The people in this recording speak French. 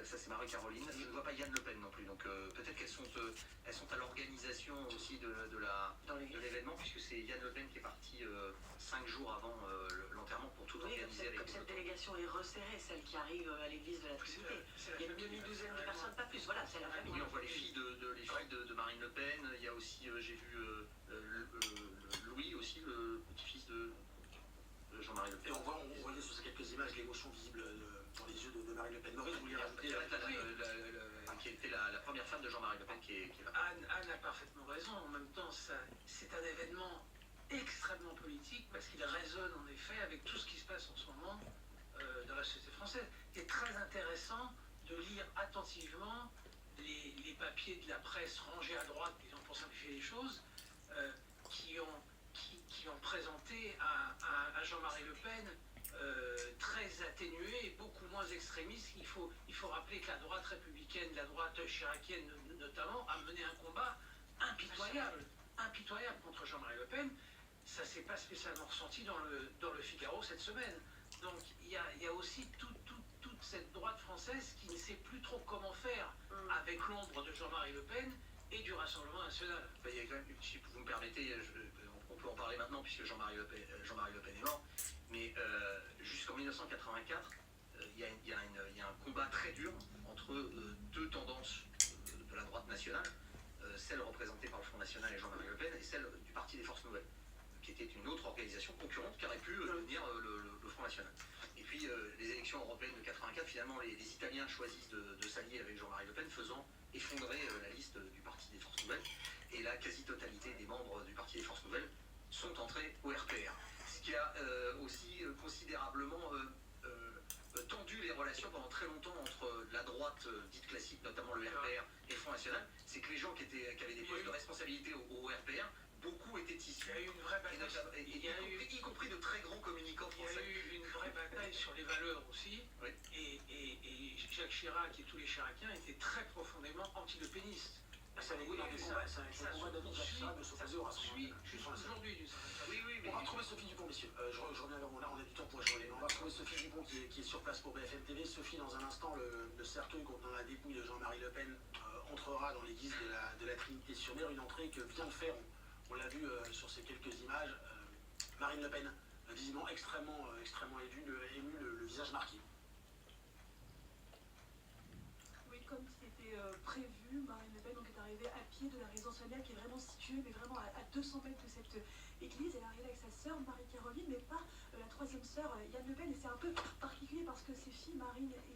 Ça c'est Marie-Caroline. Je ne vois pas Yann Le Pen non plus, donc peut-être qu'elles sont à l'organisation aussi de l'événement, puisque c'est Yann Le Pen qui est parti 5 jours avant l'enterrement pour tout organiser avec comme cette délégation est resserrée, celle qui arrive à l'église de la Trinité. Il y a une demi-douzaine de personnes, pas plus, voilà, c'est la famille. Oui, on voit les filles de Marine Le Pen. Il y a aussi, j'ai vu Louis aussi, le petit-fils de Jean-Marie Le Pen. Et on voyait sur ces quelques images l'émotion visible dans les yeux de Marine Le Pen. Maurice, vous vouliez rajouter qui était la première femme de Jean-Marie Le Pen qui est là. Anne a parfaitement raison. En même temps, c'est un événement extrêmement politique parce qu'il résonne en effet avec tout ce qui se passe en ce moment dans la société française. Il est très intéressant de lire attentivement les papiers de la presse rangés à droite, disons pour simplifier les choses, qui ont présenté à Jean-Marie Le Pen très atténué et beaucoup moins extrémiste. Il faut rappeler que la droite républicaine, la droite chiracienne notamment, a mené un combat impitoyable contre Jean-Marie Le Pen. Ça ne s'est pas spécialement ressenti dans le Figaro cette semaine. Donc il y a aussi toute cette droite française qui ne sait plus trop comment faire avec l'ombre de Jean-Marie Le Pen et du Rassemblement national. Il y a quand même, si vous me permettez, on peut en parler maintenant puisque Jean-Marie Le Pen est mort, mais jusqu'en 1984, il y a un combat très dur entre deux tendances de la droite nationale, celle représentée par le Front National et Jean-Marie Le Pen, et celle du Parti des Forces Nouvelles, qui était une autre organisation concurrente qui aurait pu devenir le Front National. Et puis les élections européennes de 84, finalement les Italiens choisissent de s'allier avec Jean-Marie Le Pen, faisant effondrer la liste du Parti des Forces Nouvelles, et la quasi-totalité des membres du Parti des Forces Nouvelles sont entrés au RPR. Ce qui a aussi considérablement tendu les relations pendant très longtemps entre la droite dite classique, notamment le RPR et le Front National. C'est que les gens qui avaient des postes de responsabilité au RPR, beaucoup étaient issus. Il y a eu une vraie bataille. Y compris de très grands communicants français. Il y a eu une vraie bataille sur les valeurs aussi. Oui. Et Jacques Chirac et tous les Chiraciens étaient très profondément anti-lepénistes. Ça a été des combats, ça a été un combat David Jacques Chirac de s'opposer au Rassemblement. Aujourd'hui, On va retrouver Sophie Dupont, messieurs. Je reviens vers vous, là on a du temps pour échanger. On va retrouver Sophie Dupont qui est sur place pour BFM TV. Sophie, dans un instant, le cercueil contenant la dépouille de Jean-Marie Le Pen entrera dans l'église de la Trinité-sur-Mer, une entrée que vient de faire, on l'a vu sur ces quelques images, Marine Le Pen, visiblement extrêmement émue, le visage marqué. Oui, comme c'était prévu, Marine Le Pen donc, est arrivée à pied de la résidence familiale qui est vraiment située, mais vraiment à 200 mètres de cette église. Elle est arrivée avec sa sœur Marie-Caroline, mais pas la troisième sœur Yann Le Pen. Et c'est un peu particulier parce que ses filles, Marine et